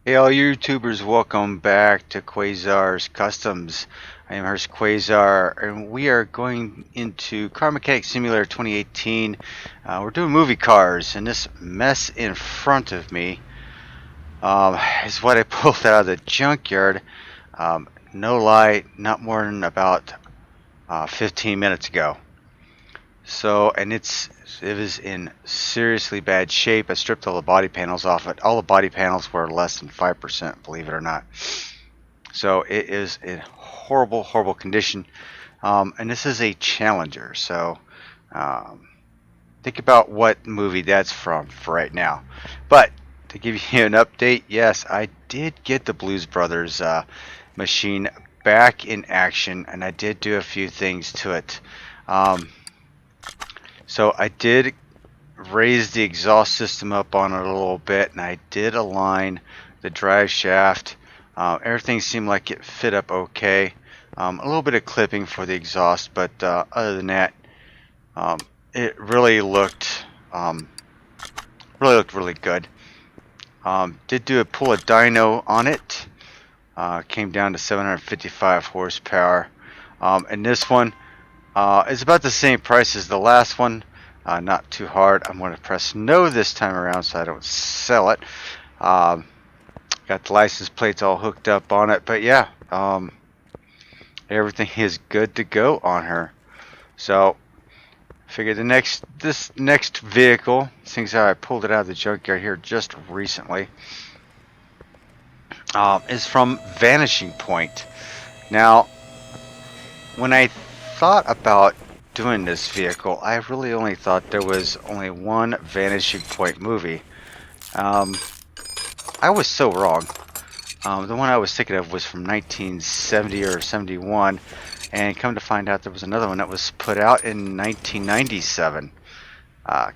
Hey all YouTubers, welcome back to Quayzar's Customs. I am Hurst Quayzar, and we are going into Car Mechanic Simulator 2018. We're doing movie cars, and this mess in front of me is what I pulled out of the junkyard. No lie, not more than about 15 minutes ago. So, and it was in seriously bad shape. I stripped all the body panels off it. All the body panels were less than 5%, believe it or not. So it is in horrible, horrible condition. And this is a Challenger. So think about what movie that's from for right now. But to give you an update, yes, I did get the Blues Brothers machine back in action, and I did do a few things to it. So I did raise the exhaust system up on it a little bit, and I did align the drive shaft. Everything seemed like it fit up okay. A little bit of clipping for the exhaust, but other than that, it really looked really good. Did pull a dyno on it. Came down to 755 horsepower, and this one is about the same price as the last one. Not too hard. I'm going to press no this time around so I don't sell it. Got the license plates all hooked up on it, but yeah, everything is good to go on her. So I figured this next vehicle, since I pulled it out of the junkyard here just recently, is from Vanishing Point. Now, when I thought about doing this vehicle, I really only thought there was only one Vanishing Point movie. I was so wrong. The one I was thinking of was from 1970 or 71, and come to find out there was another one that was put out in 1997.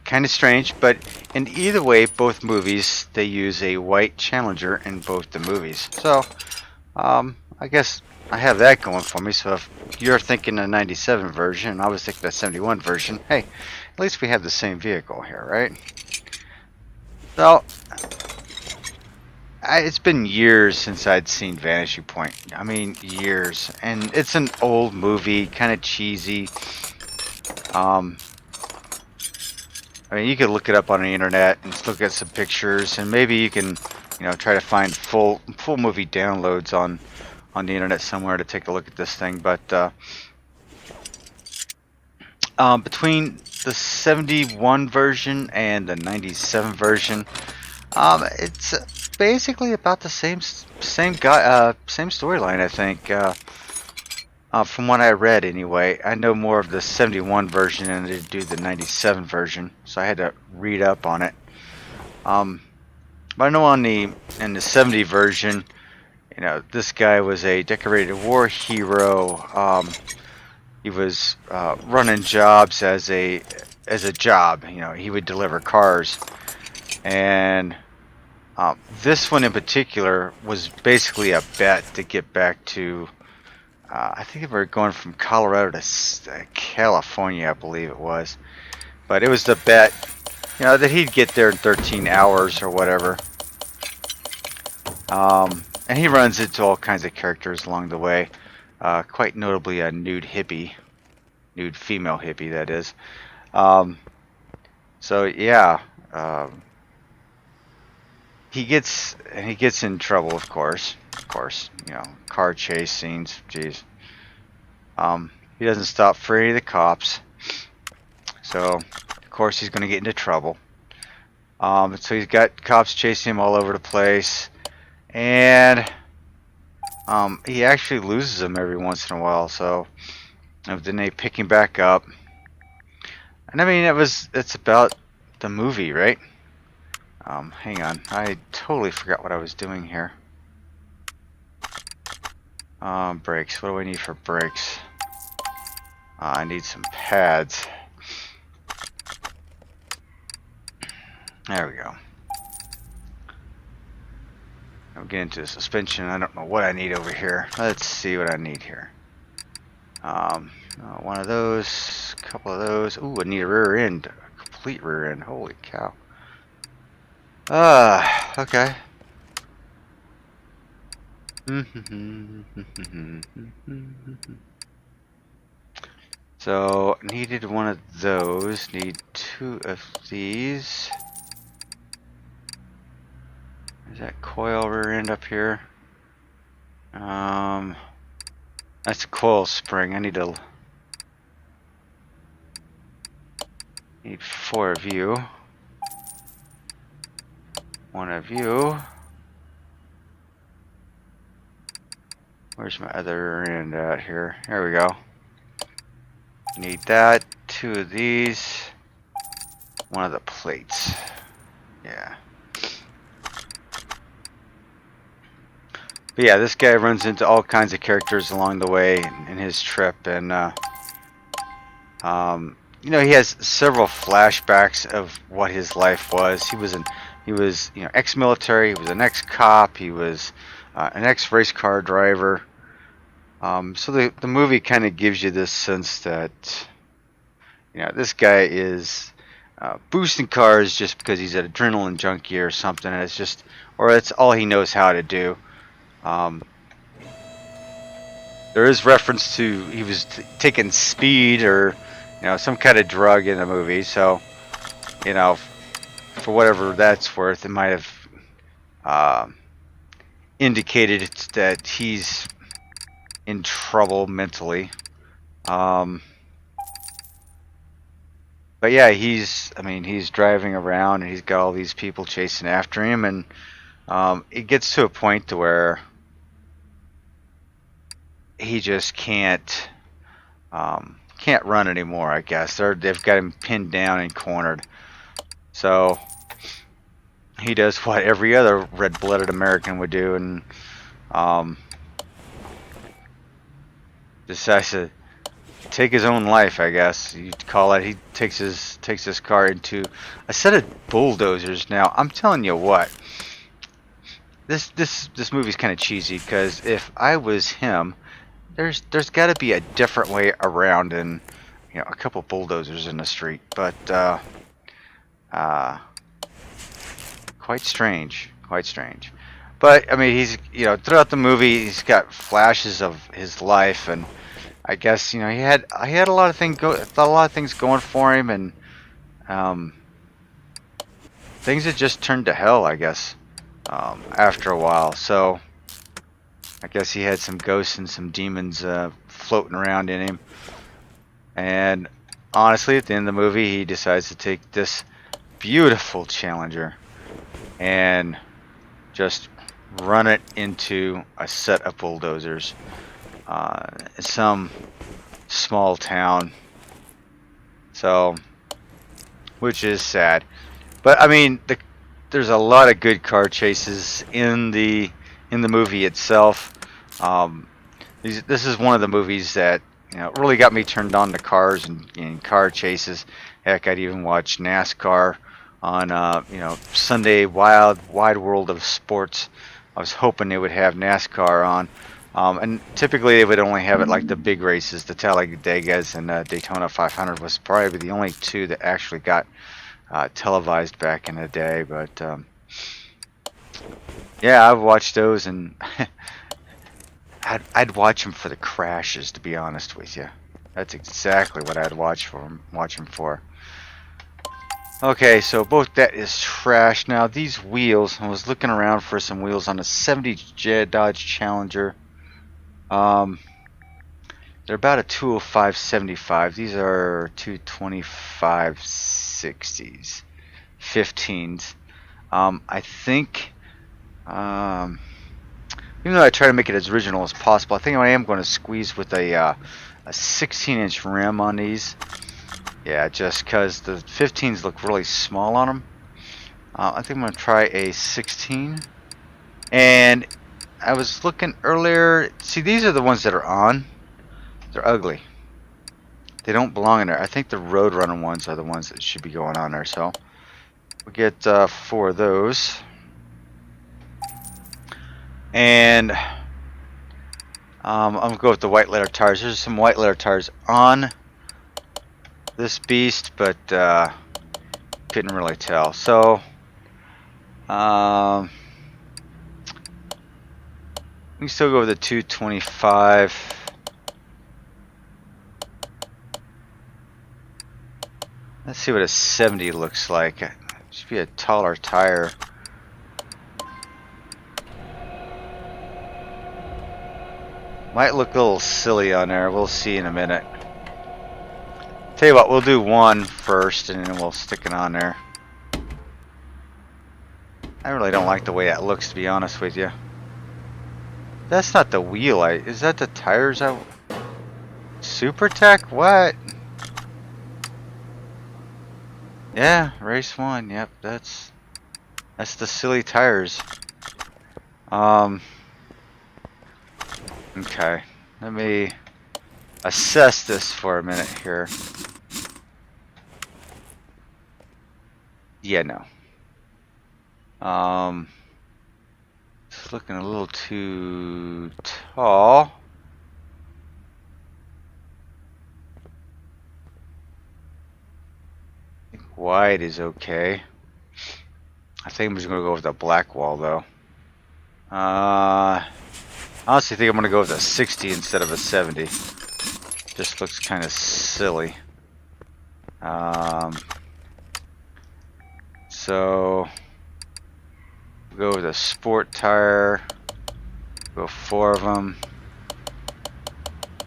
Kind of strange, but in either way, both movies, they use a white Challenger in both the movies. So, I guess I have that going for me. So if you're thinking a 97 version and I was thinking a 71 version, hey, at least we have the same vehicle here, right? So it's been years since I'd seen Vanishing Point. I mean, years. And it's an old movie, kind of cheesy. I mean, you could look it up on the internet and look at some pictures, and maybe you can, try to find full movie downloads on the internet somewhere to take a look at this thing. But between the 71 version and the 97 version, it's basically about the same storyline, I think. From what I read, anyway. I know more of the 71 version than I did do the 97 version, so I had to read up on it. But I know in the 70 version, this guy was a decorated war hero. He was running jobs as a job. He would deliver cars, and this one in particular was basically a bet to get back to. I think they were going from Colorado to California, I believe it was. But it was the bet, that he'd get there in 13 hours or whatever. And he runs into all kinds of characters along the way. Quite notably a nude female hippie, that is. So yeah, he gets in trouble, of course, car chase scenes. Jeez. He doesn't stop for any of the cops, so of course he's going to get into trouble. So he's got cops chasing him all over the place, and he actually loses them every once in a while. So then they pick him back up, and I mean it's about the movie, right? Hang on, I totally forgot what I was doing here. Brakes. What do I need for brakes? I need some pads. There we go. I'm getting into the suspension. I don't know what I need over here. Let's see what I need here. One of those, a couple of those. Ooh, I need a rear end, a complete rear end. Holy cow. Okay. So, needed one of those. Need 2 of these. Is that coil rear end up here? That's a coil spring. I need 4 of you. 1 of you. Where's my other end at here? Here we go. Need that. 2 of these. 1 of the plates. Yeah. But yeah, this guy runs into all kinds of characters along the way in his trip, and you know, he has several flashbacks of what his life was. He was you know, ex-military. He was an ex-cop. He was an ex-race car driver. So the movie kind of gives you this sense that, you know, this guy is boosting cars just because he's an adrenaline junkie or something, and it's just, or it's all he knows how to do. There is reference to he was taking speed or, you know, some kind of drug in the movie, so, you know, for whatever that's worth, it might have indicated that he's in trouble mentally. But yeah, I mean, he's driving around and he's got all these people chasing after him, and it gets to a point to where he just can't run anymore, I guess. They've got him pinned down and cornered. So he does what every other red-blooded American would do, and decides to take his own life, I guess you'd call it. He takes his car into a set of bulldozers. Now, I'm telling you what, this movie's kind of cheesy, because if I was him, there's got to be a different way around than, you know, a couple bulldozers in the street. But quite strange. But I mean, he's, you know, throughout the movie, he's got flashes of his life, and I guess, you know, he had a lot of things going for him, and things had just turned to hell, I guess, after a while. So I guess he had some ghosts and some demons floating around in him. And honestly, at the end of the movie, he decides to take this beautiful Challenger and just run it into a set of bulldozers. Some small town. So, which is sad. But I mean, there's a lot of good car chases in the movie itself. This is one of the movies that, you know, really got me turned on to cars and car chases. Heck, I'd even watch NASCAR on you know, Sunday Wide World of Sports. I was hoping they would have NASCAR on. And typically they would only have it like the big races. The Talladegas and Daytona 500 was probably the only 2 that actually got televised back in the day. But yeah, I've watched those, and I'd watch them for the crashes, to be honest with you. That's exactly what I'd watch them for. Okay, so both that is trash. Now these wheels, I was looking around for some wheels on a 70 Dodge Challenger. They're about a 205/75. These are 225/60s, 15s. I think, even though I try to make it as original as possible, I think I am going to squeeze with a 16-inch rim on these. Yeah, just because the 15s look really small on them. I think I'm going to try a 16. And I was looking earlier. See, these are the ones that are on. They're ugly. They don't belong in there. I think the road running ones are the ones that should be going on there. So we'll get 4 of those. And I'm going to go with the white letter tires. There's some white letter tires on this beast, but couldn't really tell. So can still go with the 225. Let's see what a 70 looks like. It should be a taller tire. Might look a little silly on there. We'll see in a minute. Tell you what, we'll do one first and then we'll stick it on there. I really don't like the way that looks, to be honest with you. That's not the wheel. Is that the tires? Super Tech? What? Yeah, race 1. Yep, that's the silly tires. Okay, let me assess this for a minute here. Yeah, no. It's looking a little too tall. I think wide is okay. I think I'm just gonna go with a black wall though. I honestly think I'm gonna go with a 60 instead of a 70. Just looks kind of silly. So we'll go with a sport tire. Go 4 of them.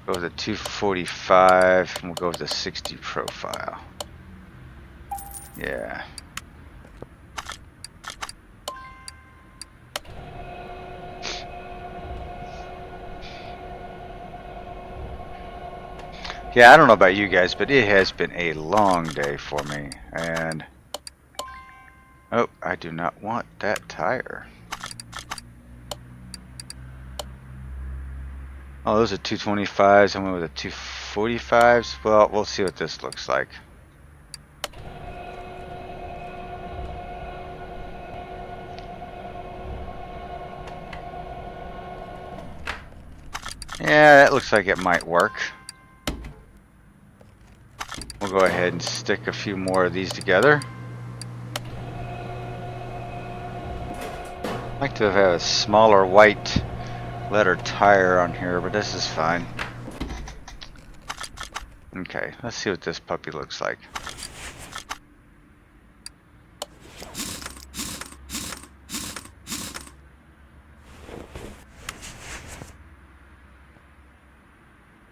Go with a 245, and we'll go with a 60 profile. Yeah. Yeah, I don't know about you guys, but it has been a long day for me. And oh, I do not want that tire. Oh, those are 225s. I went with a 245s. Well, we'll see what this looks like. Yeah, that looks like it might work. We'll go ahead and stick a few more of these together. I'd like to have a smaller white letter tire on here, but this is fine. Okay, let's see what this puppy looks like.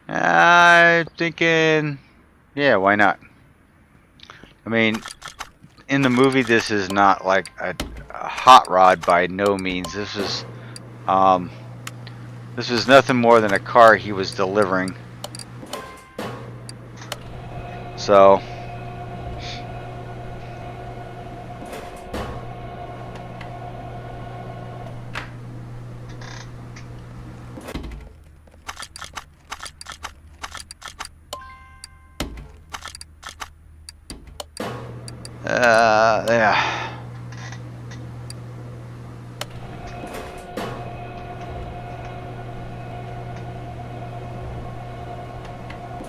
I'm thinking, yeah, why not? I mean, in the movie, this is not like a hot rod by no means. This was nothing more than a car he was delivering. So yeah.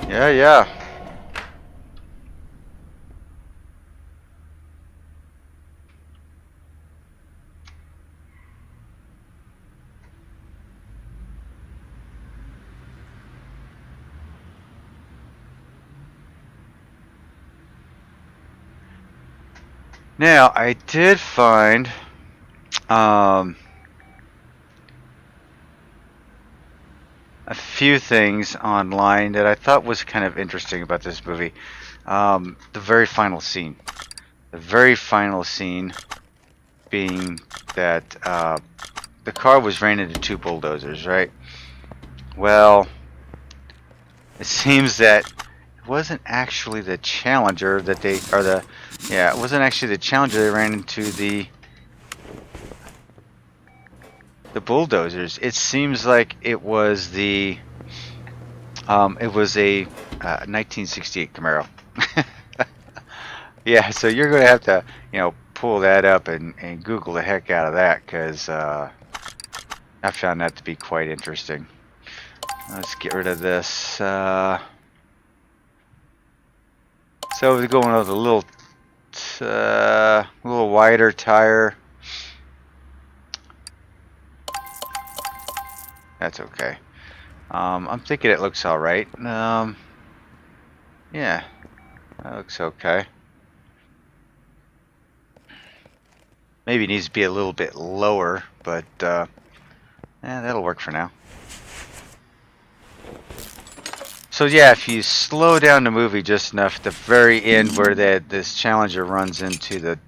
Yeah. Now, I did find a few things online that I thought was kind of interesting about this movie. The very final scene. The very final scene being that the car was ran into 2 bulldozers, right? Well, it seems that it wasn't actually the Challenger that they, or the, yeah, it wasn't actually the Challenger they ran into the bulldozers. It seems like it was the, it was a 1968 Camaro. Yeah, so you're going to have to, pull that up and Google the heck out of that, because I found that to be quite interesting. Let's get rid of this. So we're going with a little wider tire. That's okay. I'm thinking it looks alright. Yeah, that looks okay. Maybe it needs to be a little bit lower, but yeah, that'll work for now. So yeah, if you slow down the movie just enough, at the very end where this Challenger runs into the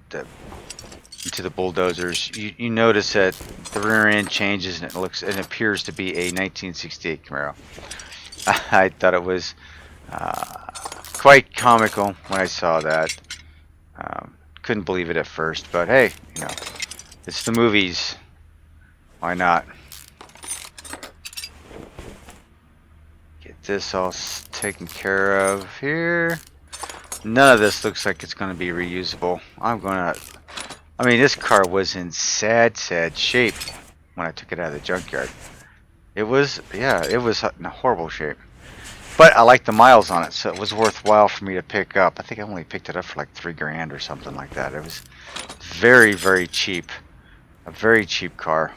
bulldozers, you notice that the rear end changes and it appears to be a 1968 Camaro. I thought it was quite comical when I saw that. Couldn't believe it at first, but hey, you know, it's the movies. Why not? Get this all taken care of here. None of this looks like it's going to be reusable. I mean, this car was in sad shape when I took it out of the junkyard. It was in a horrible shape. But I like the miles on it, so it was worthwhile for me to pick up. I think I only picked it up for like $3,000 or something like that. It was very cheap. A very cheap car.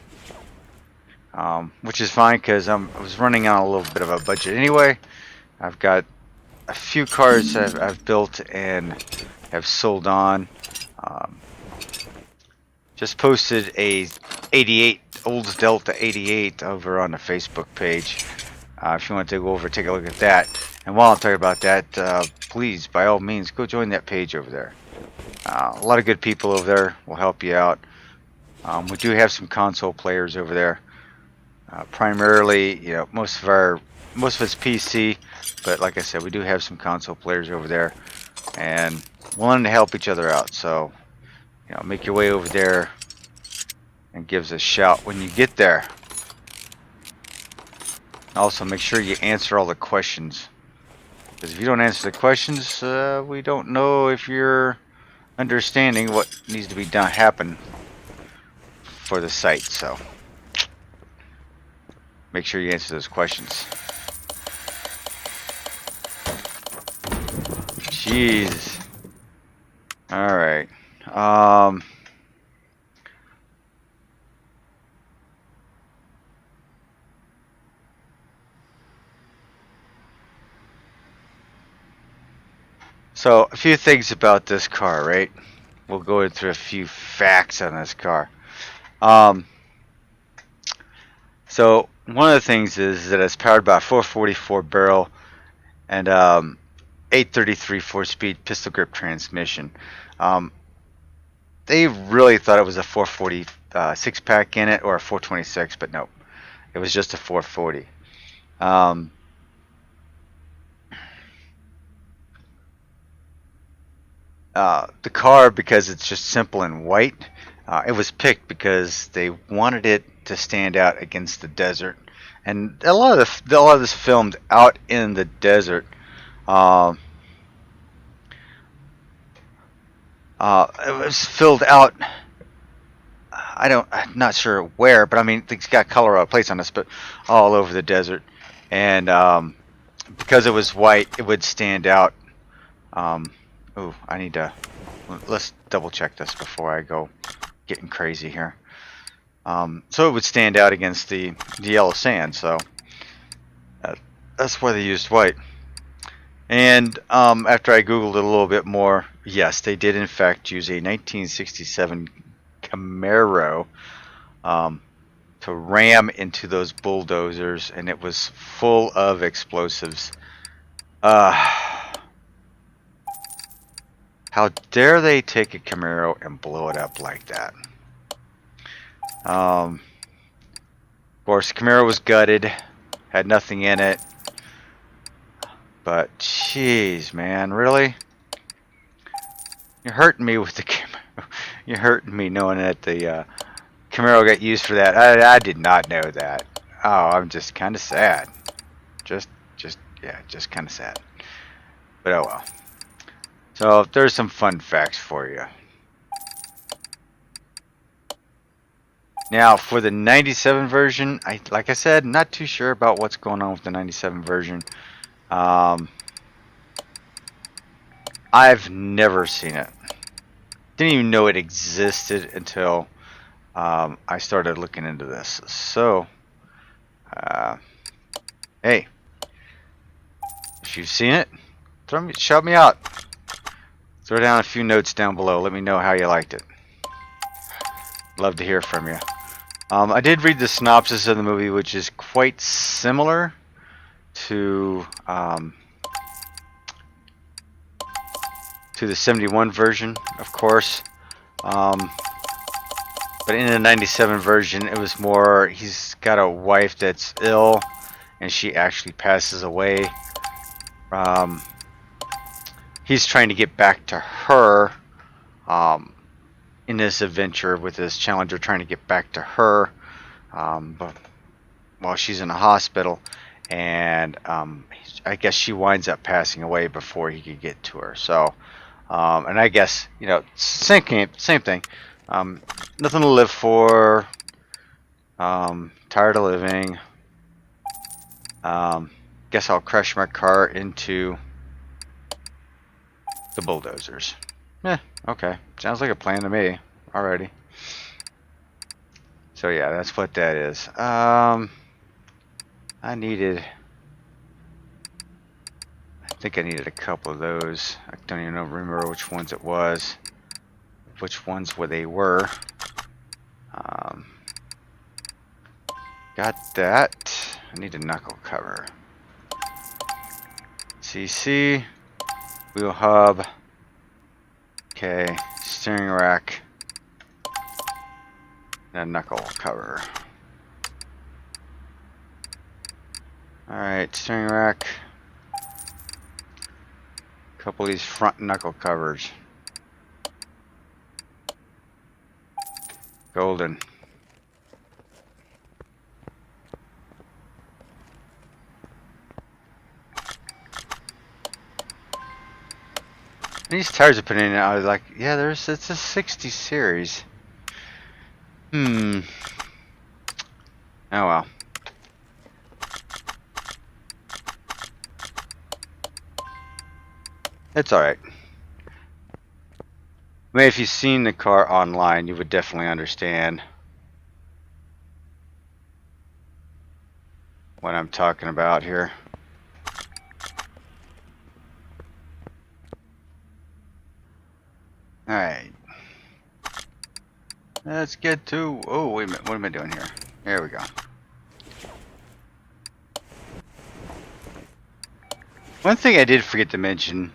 Which is fine because I was running on a little bit of a budget anyway. I've got a few cars I've built and have sold on. Just posted a 88 Olds Delta 88 over on the Facebook page. If you want to go over, take a look at that. And while I'm talking about that, please, by all means, go join that page over there. A lot of good people over there will help you out. We do have some console players over there. Primarily, you know, most of it's PC, but like I said, we do have some console players over there, and willing to help each other out. So, you know, make your way over there and give us a shout when you get there. Also, make sure you answer all the questions, because if you don't answer the questions, we don't know if you're understanding what needs to be happen for the site. So make sure you answer those questions. Jeez. All right. So a few things about this car, right? We'll go through a few facts on this car. So one of the things is that it's powered by a 444 barrel and 833 4-speed pistol grip transmission. They really thought it was a 440 six-pack in it or a 426, but no, it was just a 440. The car, because it's just simple and white, it was picked because they wanted it to stand out against the desert, and a lot of this filmed out in the desert. It was filled out. I'm not sure where, but I mean, it's got Colorado plates on this, but all over the desert, and because it was white, it would stand out. Oh, let's double check this before I go getting crazy here. So it would stand out against the yellow sand, so that's why they used white. And after I Googled it a little bit more, yes, they did in fact use a 1967 Camaro to ram into those bulldozers, and it was full of explosives. How dare they take a Camaro and blow it up like that? Of course, Camaro was gutted, had nothing in it. But, jeez, man, really? You're hurting me with the Camaro. You're hurting me knowing that the Camaro got used for that. I did not know that. Oh, I'm just kind of sad. Just kind of sad. But oh well. So there's some fun facts for you. Now for the 97 version, like I said, not too sure about what's going on with the 97 version. I've never seen it. Didn't even know it existed until I started looking into this. So Hey, if you've seen it, shout me out. Throw down a few notes down below. Let me know how you liked it. Love to hear from you. I did read the synopsis of the movie, which is quite similar to the 71 version, of course. But in the 97 version, it was more, he's got a wife that's ill, and she actually passes away. He's trying to get back to her in this adventure with this Challenger, trying to get back to her but while she's in the hospital, and I guess she winds up passing away before he could get to her. So, and I guess, you know, same thing. Nothing to live for. Tired of living. Guess I'll crash my car into the bulldozers. Okay. Sounds like a plan to me already. So yeah, that's what that is. I think I needed a couple of those. I don't even remember which ones it was. Which ones they were. Got that. I need a knuckle cover. CC. Wheel hub. Okay. Steering rack. And a knuckle cover. Alright, steering rack. A couple of these front knuckle covers. Golden. These tires are putting in, I was like, yeah, it's a 60 series. Oh well. It's alright. I mean, if you've seen the car online, you would definitely understand what I'm talking about here. Alright. Let's get to... Oh, wait a minute. What am I doing here? There we go. One thing I did forget to mention.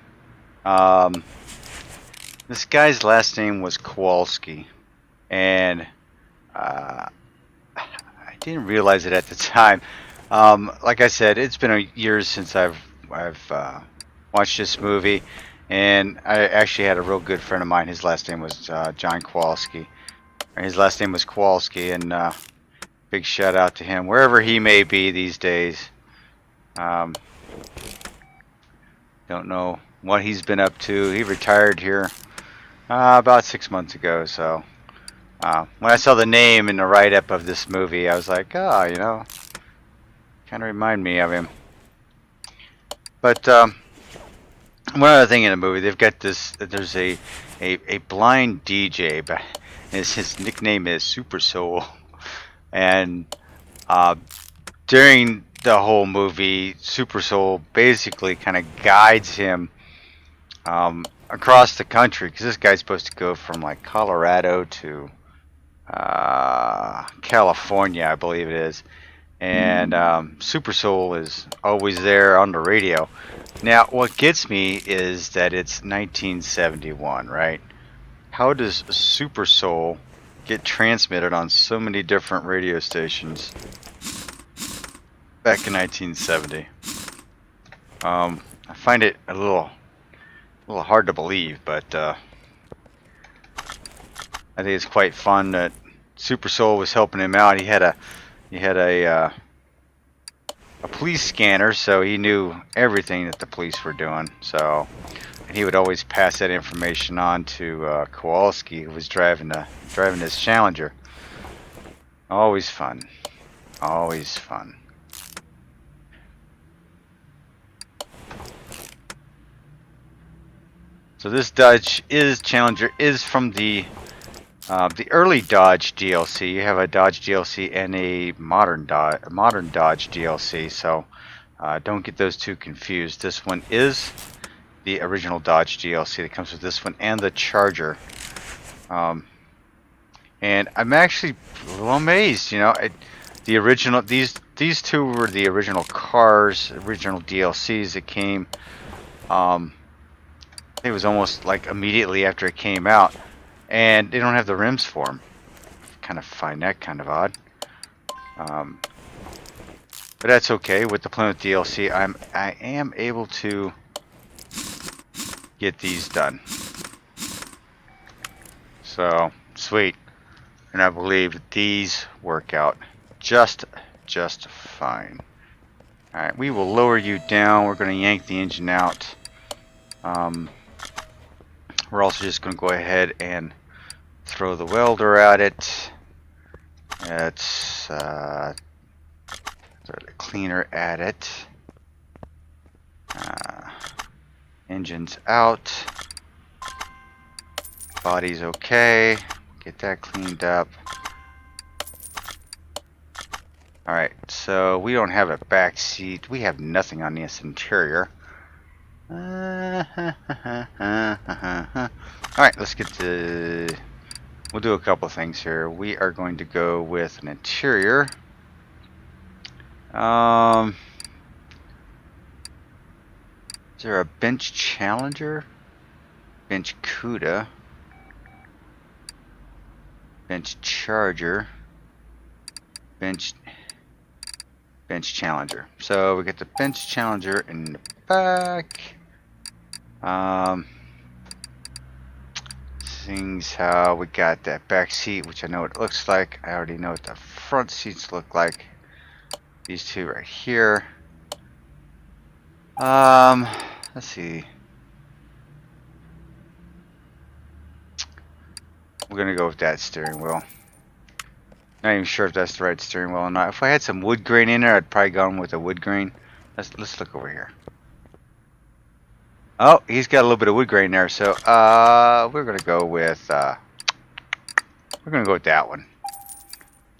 This guy's last name was Kowalski. And I didn't realize it at the time. Like I said, it's been years since I've watched this movie. And I actually had a real good friend of mine. His last name was John Kowalski. His last name was Kowalski, and big shout out to him wherever he may be these days. Don't know what he's been up to. He retired here about 6 months ago. So when I saw the name in the write-up of this movie, I was like, oh, you know, kind of remind me of him. But one other thing in the movie, they've got this. There's a blind DJ, but his nickname is Super Soul, and during the whole movie, Super Soul basically kind of guides him across the country, because this guy's supposed to go from like Colorado to California, I believe it is. And Super Soul is always there on the radio. Now, what gets me is that it's 1971, right? How does Super Soul get transmitted on so many different radio stations back in 1970? I find it a little hard to believe, but I think it's quite fun that Super Soul was helping him out. He had a police scanner, so he knew everything that the police were doing. So he would always pass that information on to Kowalski, who was driving this Challenger. Always fun. Always fun. So this Dodge Challenger is from the The early Dodge DLC, you have a Dodge DLC and a modern Dodge DLC, so don't get those two confused. This one is the original Dodge DLC that comes with this one and the Charger. And I'm actually a little amazed, you know. The original, these two were the original cars, original DLCs that came. It was almost like immediately after it came out, and they don't have the rims for them. Kind of find that kind of odd. But that's okay. With the Plymouth DLC, I am able to get these done. So sweet, and I believe these work out just fine. All right, we will lower you down. We're going to yank the engine out. We're also just going to go ahead and throw the welder at it. Let's throw the cleaner at it. Engine's out. Body's okay. Get that cleaned up. Alright, so we don't have a back seat. We have nothing on this interior. Alright, let's get to... We'll do a couple things here. We are going to go with an interior. Is there a bench Challenger? Bench CUDA? Bench Charger? Bench Challenger. So we get the bench Challenger in the back. Things how we got that back seat, which I know what it looks like. I already know what the front seats look like. These two right here. Let's see. We're gonna go with that steering wheel. Not even sure if that's the right steering wheel or not. If I had some wood grain in there, I'd probably gone with a wood grain. Let's look over here. Oh, he's got a little bit of wood grain there, so we're gonna go with that one.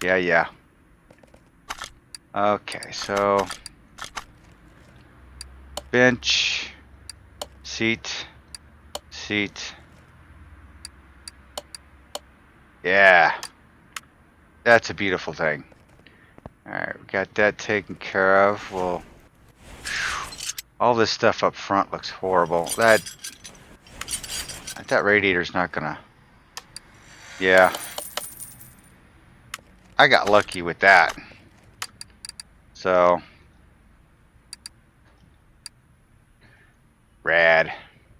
Yeah. Okay, so bench, seat. Yeah, that's a beautiful thing. All right, we got that taken care of. Well, all this stuff up front looks horrible. That radiator's not gonna... Yeah. I got lucky with that. So... Rad.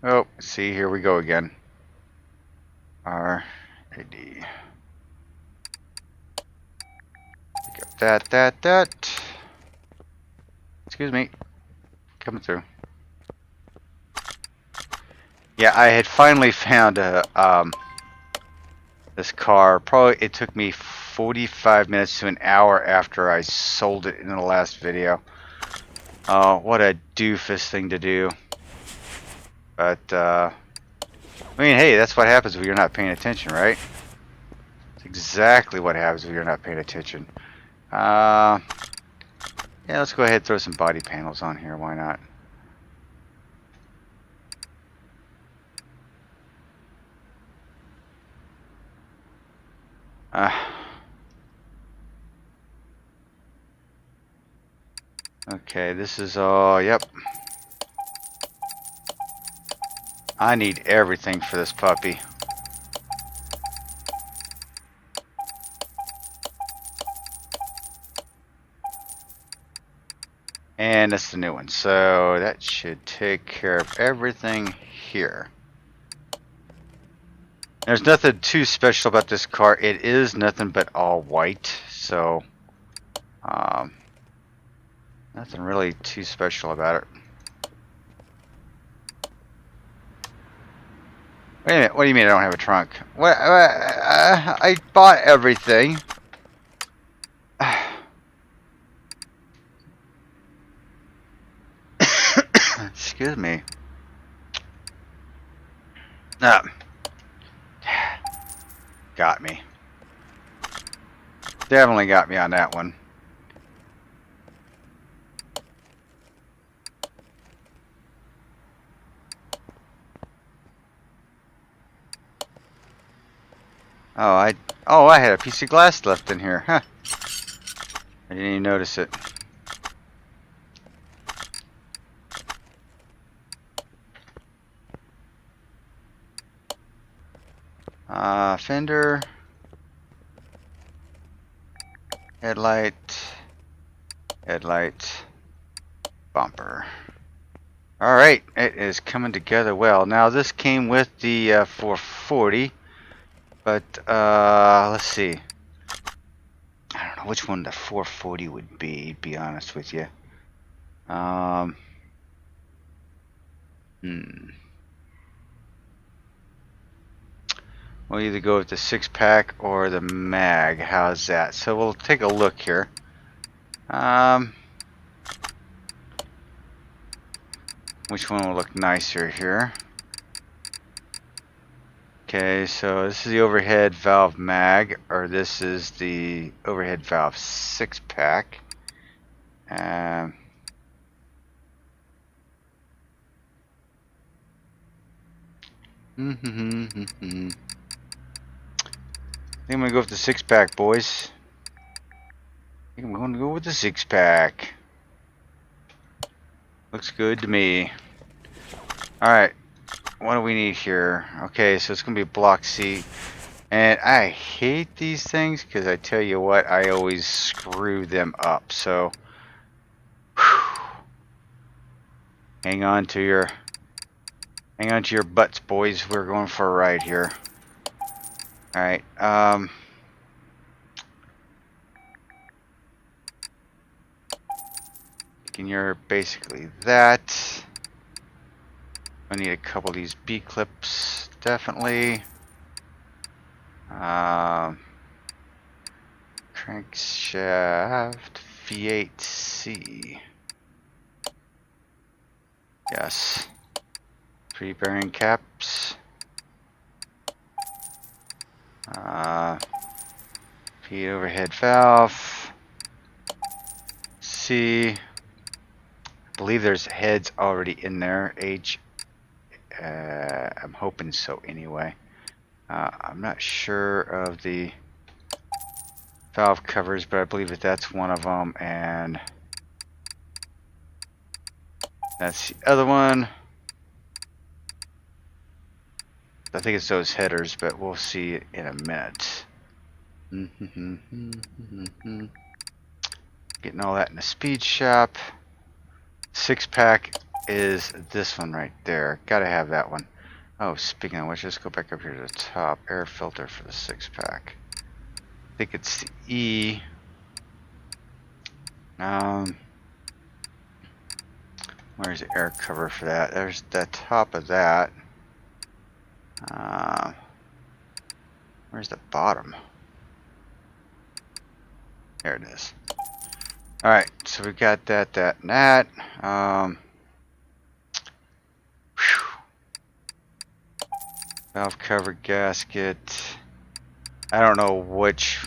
Oh, see, here we go again. RAD. Got that. Excuse me. Coming through. Yeah, I had finally found this car. Probably it took me 45 minutes to an hour after I sold it in the last video. What a doofus thing to do. But I mean, hey, that's what happens when you're not paying attention, right? It's exactly what happens when you're not paying attention. Yeah, let's go ahead and throw some body panels on here. Why not? Okay, this is all, yep. I need everything for this puppy. And that's the new one. So that should take care of everything here. There's nothing too special about this car. It is nothing but all white. So nothing really too special about it. Wait a minute, what do you mean I don't have a trunk? What? I bought everything. Excuse me. got me. Definitely got me on that one. Oh, I had a piece of glass left in here. Huh. I didn't even notice it. Fender, headlight, bumper. Alright, it is coming together well. Now this came with the 440, but let's see. I don't know which one the 440 would be, to be honest with you. We'll either go with the 6-pack or the mag. How's that? So we'll take a look here. Which one will look nicer here? Okay, so this is the overhead valve mag, or this is the overhead valve 6-pack. I think I'm gonna go with the 6-pack, boys. I think I'm going to go with the 6-pack. Looks good to me. Alright, what do we need here? Okay, so it's going to be a block seat. And I hate these things because I tell you what, I always screw them up. So, whew. Hang on to your butts, boys. We're going for a ride here. Alright, you're basically that. I need a couple of these B clips, definitely. Crankshaft V8C. Yes. 3 bearing caps. P overhead valve. C. I believe there's heads already in there. H. I'm hoping so anyway. I'm not sure of the valve covers, but I believe that that's one of them, and that's the other one. I think it's those headers, but we'll see in a minute. Getting all that in the speed shop. 6-pack is this one right there. Gotta have that one. Oh, speaking of which, let's go back up here to the top. Air filter for the 6-pack. I think it's the E. Where's the air cover for that? There's the top of that. Where's the bottom? There it is. Alright, so we got that, and that. Valve cover gasket. I don't know which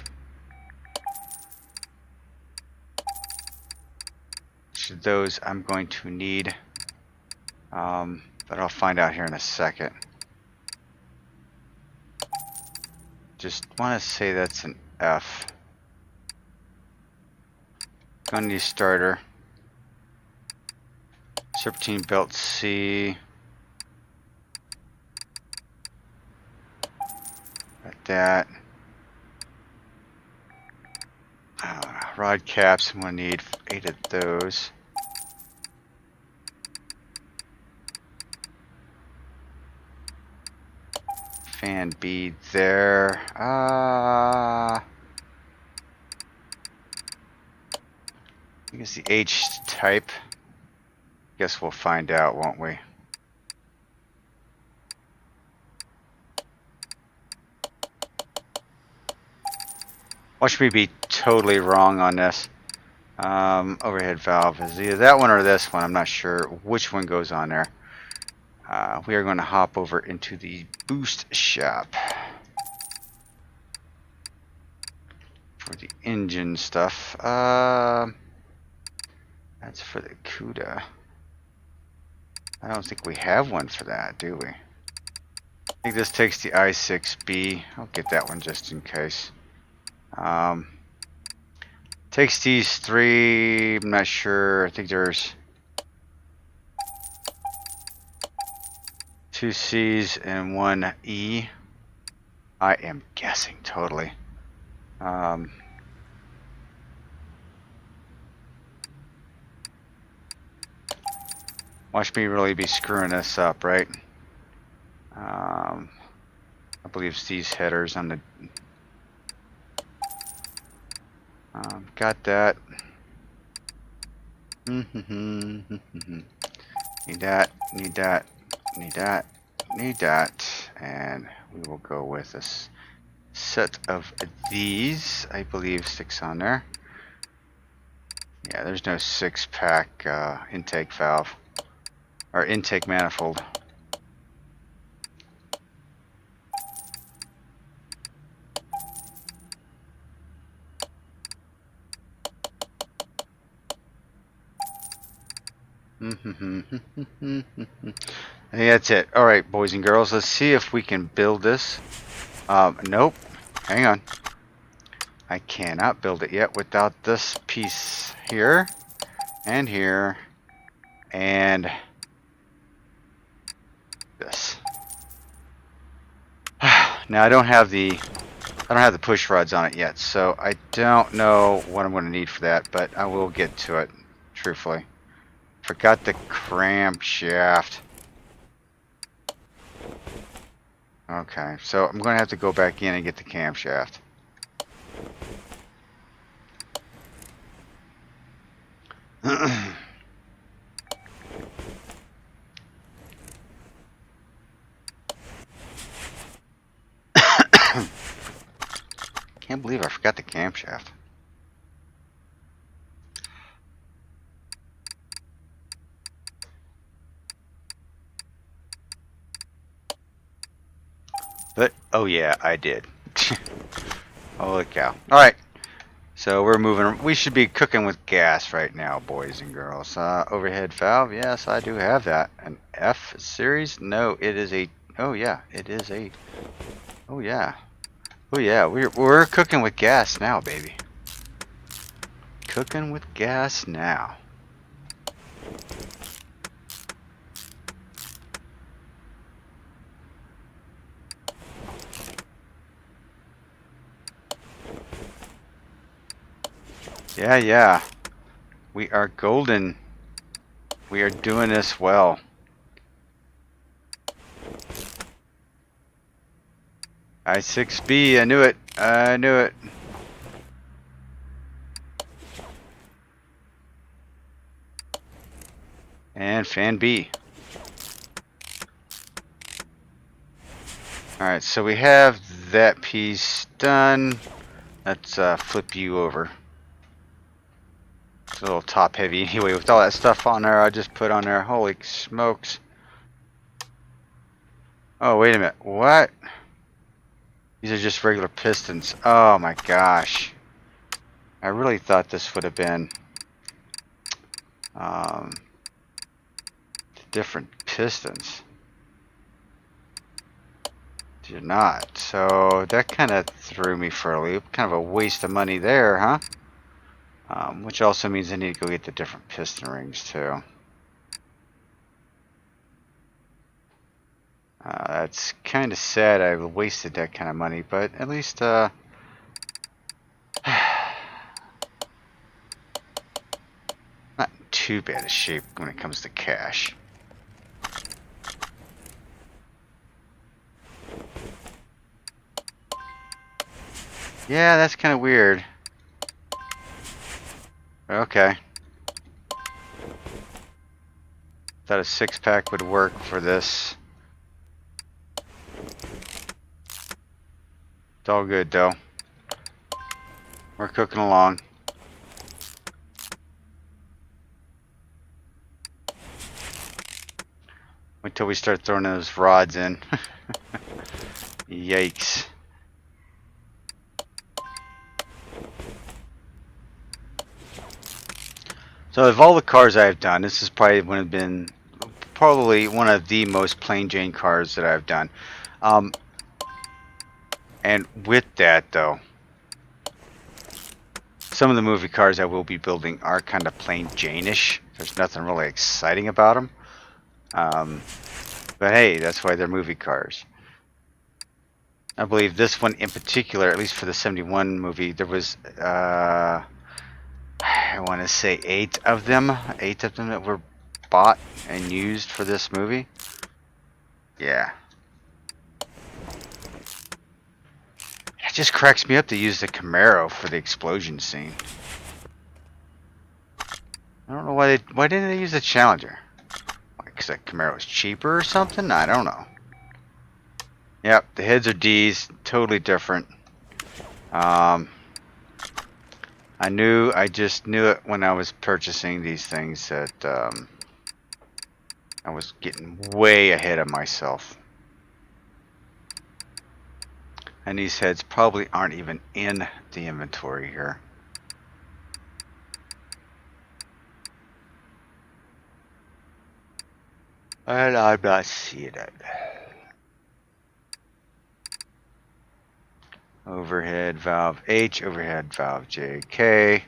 of those I'm going to need, but I'll find out here in a second. Just want to say that's an F. Gonna need starter. Serpentine belt C. Got that. Rod caps, I'm gonna need 8 of those. Fan bead there. I think it's the H type. Guess we'll find out, won't we? Watch me be totally wrong on this. Overhead valve is either that one or this one. I'm not sure which one goes on there. We are going to hop over into the boost shop. for the engine stuff. That's for the CUDA. I don't think we have one for that, do we? I think this takes the i6B. I'll get that one just in case. Takes these three. I'm not sure. I think there's 2 C's and 1 E. I am guessing totally. Watch me really be screwing this up, right? I believe it's these headers on the. Got that. Need that. Need that. Need that. Need that. And we will go with a set of these. I believe 6 on there. Yeah, there's no 6-pack intake valve or intake manifold. I think that's it. All right, boys and girls, let's see if we can build this. Nope. Hang on. I cannot build it yet without this piece here and here and this. Now I don't have the push rods on it yet, so I don't know what I'm going to need for that, but I will get to it, truthfully. Forgot the crankshaft. Okay, so I'm going to have to go back in and get the camshaft. Can't believe I forgot the camshaft. But, oh yeah, I did. Holy cow. Alright, so we're moving. We should be cooking with gas right now, boys and girls. Overhead valve, yes, I do have that. An F series? No, it is a, oh yeah, it is a, oh yeah. Oh yeah, we're cooking with gas now, baby. Cooking with gas now. Yeah, yeah. We are golden. We are doing this well. I6B, I knew it. I knew it. And fan B. Alright, so we have that piece done. Let's flip you over. It's a little top heavy anyway with all that stuff on there I just put on there. Holy smokes. Oh, wait a minute. What? These are just regular pistons. Oh my gosh. I really thought this would have been different pistons. Did not. So that kind of threw me for a loop. Kind of a waste of money there, huh? Which also means I need to go get the different piston rings too. That's kind of sad I wasted that kind of money, but at least not in too bad a shape when it comes to cash. Yeah, that's kind of weird. Okay. Thought a 6-pack would work for this. It's all good though. We're cooking along. Wait till we start throwing those rods in. Yikes. So of all the cars I've done, this is probably probably one of the most plain Jane cars that I've done. And with that though, some of the movie cars I will be building are kind of plain Jane-ish. There's nothing really exciting about them. But hey, that's why they're movie cars. I believe this one in particular, at least for the 71 movie, there was, I want to say 8 of them. 8 of them that were bought and used for this movie. Yeah. It just cracks me up to use the Camaro for the explosion scene. I don't know why didn't they use the Challenger? Because the Camaro was cheaper or something? I don't know. Yep, the heads are D's, totally different. I just knew it when I was purchasing these things that I was getting way ahead of myself. And these heads probably aren't even in the inventory here. And I'm not seeing it. Overhead valve H, overhead valve J, K.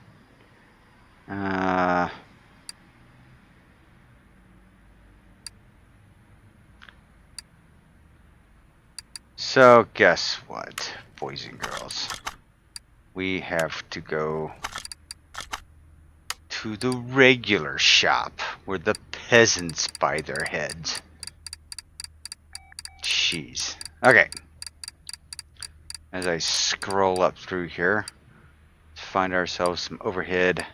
So guess what, boys and girls? We have to go to the regular shop where the peasants buy their heads. Jeez. Okay. As I scroll up through here, let's find ourselves some overhead.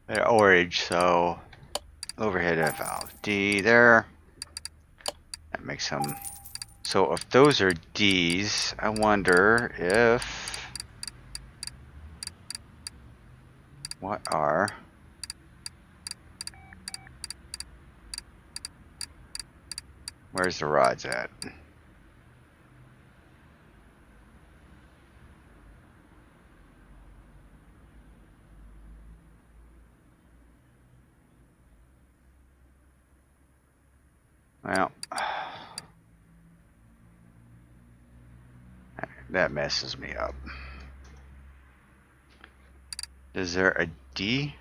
They're orange, so overhead valve D there. That makes them. So if those are D's, I wonder if what are where's the rods at? Well, that messes me up. Is there a D?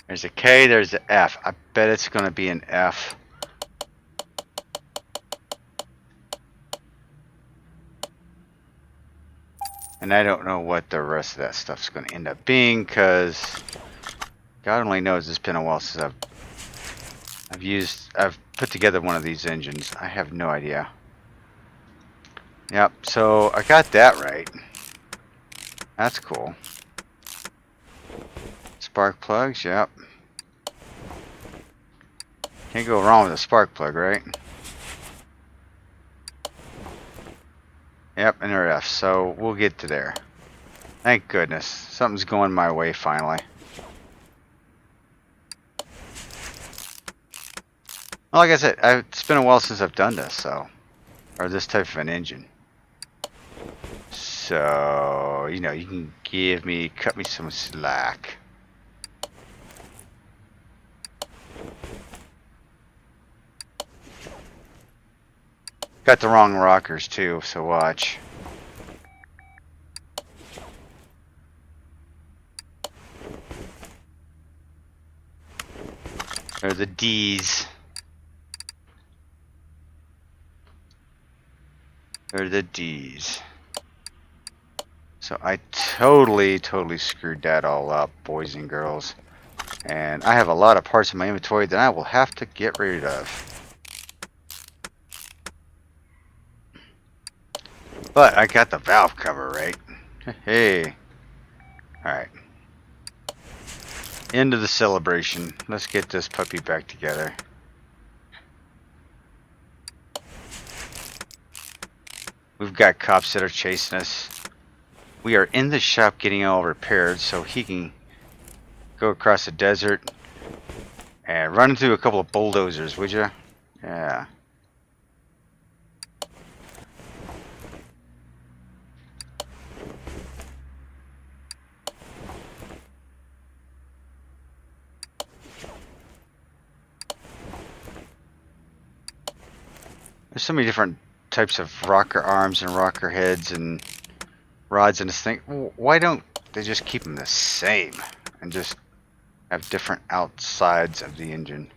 There's a K, there's an F. I bet it's going to be an F. And I don't know what the rest of that stuff's going to end up being, because God only knows it's been a while since I've put together one of these engines. I have no idea. Yep, so I got that right. That's cool. Spark plugs, yep. Can't go wrong with a spark plug, right? Yep, and they're F, so we'll get to there. Thank goodness. Something's going my way finally. Well, like I said, it's been a while since I've done this, so. Or this type of an engine. So, you know, you can cut me some slack. Got the wrong rockers too, so watch. They're the D's. They're the D's. So I totally screwed that all up, boys and girls. And I have a lot of parts in my inventory that I will have to get rid of. But I got the valve cover, right? Hey. Alright. End of the celebration. Let's get this puppy back together. We've got cops that are chasing us. We are in the shop getting all repaired so he can go across the desert and run into a couple of bulldozers, would you? Yeah. There's so many different types of rocker arms and rocker heads and rods in this thing. Why don't they just keep them the same and just have different outsides of the engine?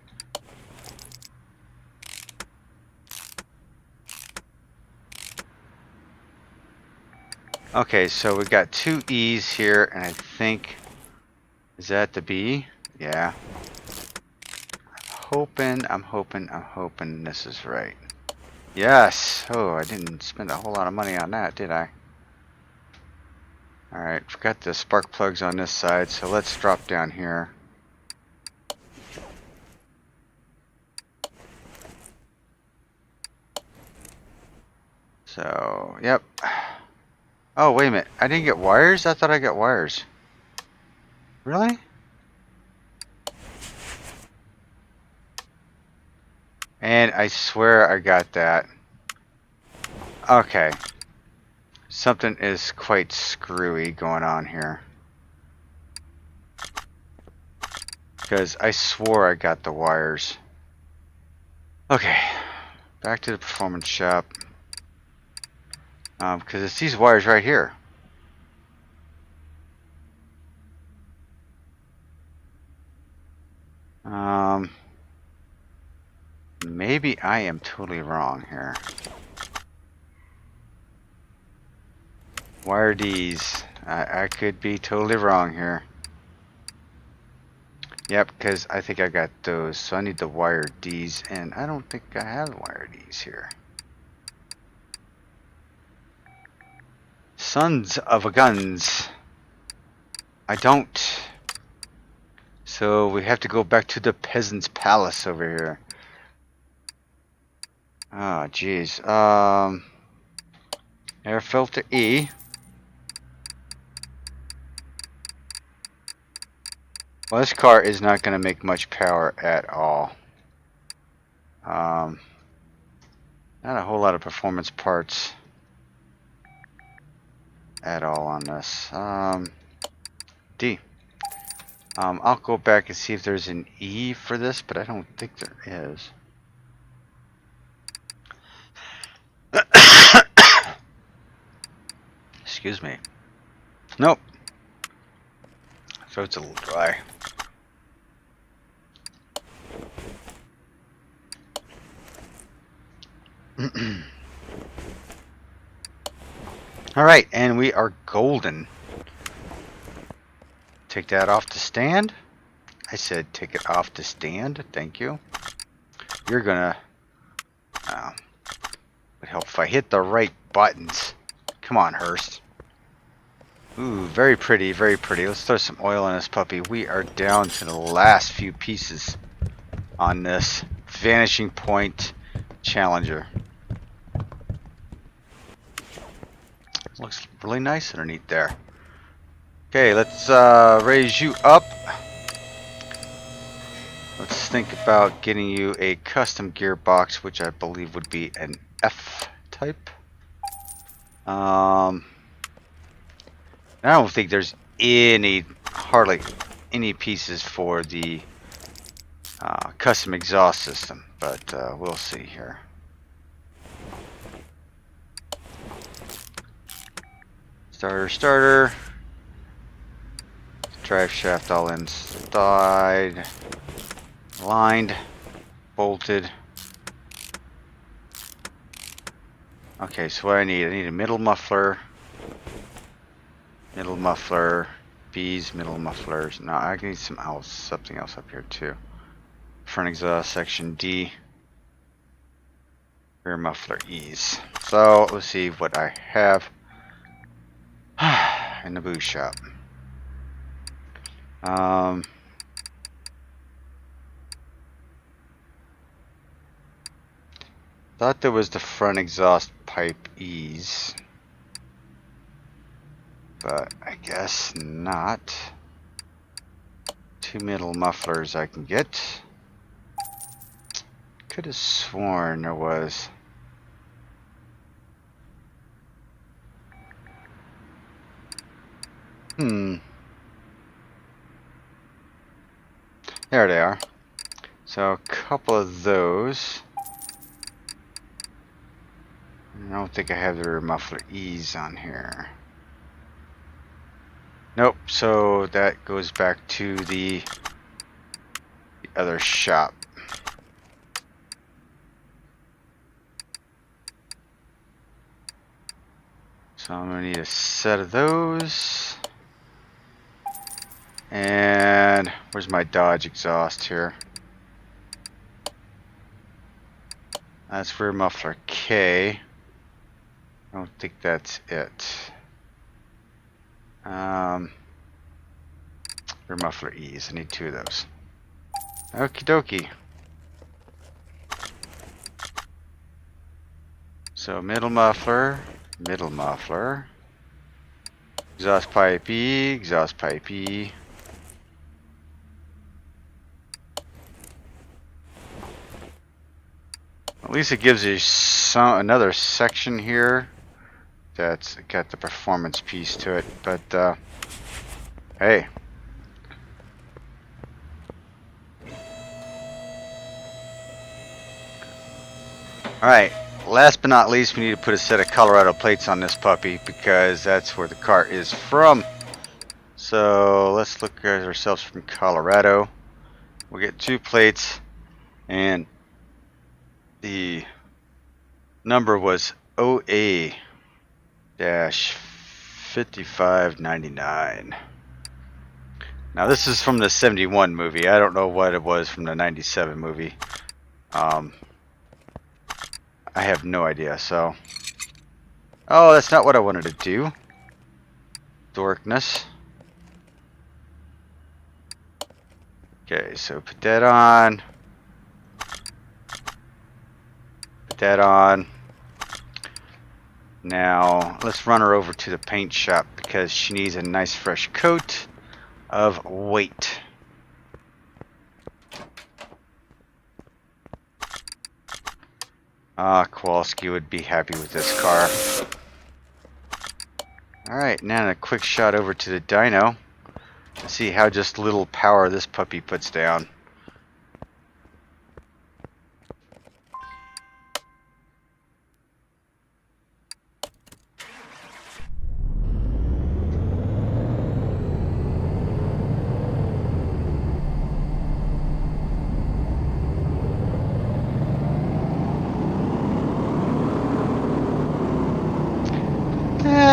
Okay, so we got two E's here, and I think, is that the B? Yeah. I'm hoping this is right. Yes! Oh, I didn't spend a whole lot of money on that, did I? Alright, forgot the spark plugs on this side, so let's drop down here. So, yep. Oh, wait a minute. I didn't get wires? I thought I got wires. Really? And I swear I got that. Okay. Something is quite screwy going on here. Because I swore I got the wires. Okay. Back to the performance shop. Because it's these wires right here. Maybe I am totally wrong here. Wire D's. I could be totally wrong here. Yep, because I think I got those. So I need the wire D's, and I don't think I have wire D's here. Sons of a guns. I don't. So we have to go back to the peasant's palace over here. Oh, jeez. Air filter E. Well, this car is not going to make much power at all. Not a whole lot of performance parts at all on this. D. I'll go back and see if there's an E for this, but I don't think there is. Excuse me. Nope. Throat's a little dry. Alright, and we are golden. Take that off the stand. I said take it off the stand. Thank you. You're gonna... would help if I hit the right buttons. Come on, Hurst. Ooh, very pretty, very pretty. Let's throw some oil on this puppy. We are down to the last few pieces on this Vanishing Point Challenger. Looks really nice underneath there. Okay, let's raise you up. Let's think about getting you a custom gearbox, which I believe would be an F type. I don't think there's hardly any pieces for the custom exhaust system, but we'll see here. Starter. Drive shaft all inside. Lined. Bolted. Okay, so what I need a middle muffler. Middle muffler. B's, middle mufflers. No, I need something else up here too. Front exhaust section D. Rear muffler E's. So let's see what I have in the booth shop. Thought there was the front exhaust pipe E's, but I guess not. Two middle mufflers I can get. Could have sworn there was. There they are. So a couple of those. I don't think I have the rear muffler ease on here. Nope, so that goes back to the other shop. So I'm going to need a set of those. And where's my Dodge exhaust here? That's rear muffler K. I don't think that's it. Rear muffler E's. I need 2 of those. Okie dokie. So middle muffler, exhaust pipe E, exhaust pipe E. At least it gives you another section here that's got the performance piece to it, but hey. Alright, last but not least, we need to put a set of Colorado plates on this puppy because that's where the car is from. So let's look at ourselves from Colorado. We'll get 2 plates, and the number was OA-5599. Now this is from the 71 movie. I don't know what it was from the 97 movie. I have no idea, so... Oh, that's not what I wanted to do. Dorkness. Okay, so put that on. Put that on. Now, let's run her over to the paint shop because she needs a nice fresh coat of weight. Kowalski would be happy with this car. Alright, now a quick shot over to the dyno. See how just little power this puppy puts down.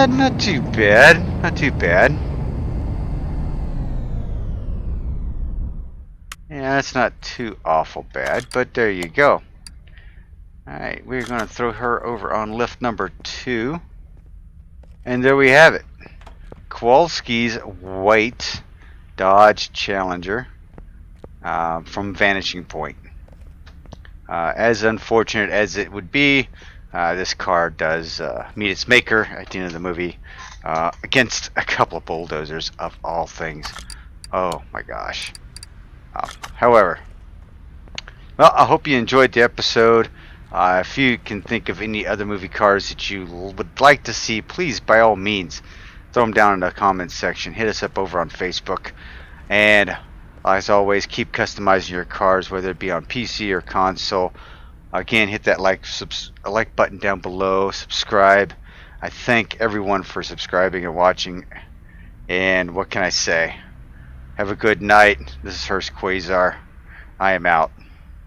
Not too bad. Not too bad. Yeah, that's not too awful bad, but there you go. Alright, we're going to throw her over on lift number 2. And there we have it. Kowalski's white Dodge Challenger from Vanishing Point. As unfortunate as it would be, this car does meet its maker at the end of the movie against a couple of bulldozers of all things. Oh my gosh. However, well, I hope you enjoyed the episode. If you can think of any other movie cars that you would like to see, please, by all means, throw them down in the comments section. Hit us up over on Facebook. And as always, keep customizing your cars, whether it be on PC or console. Again, hit that like button down below. Subscribe. I thank everyone for subscribing and watching. And what can I say? Have a good night. This is Hurst Quayzar. I am out.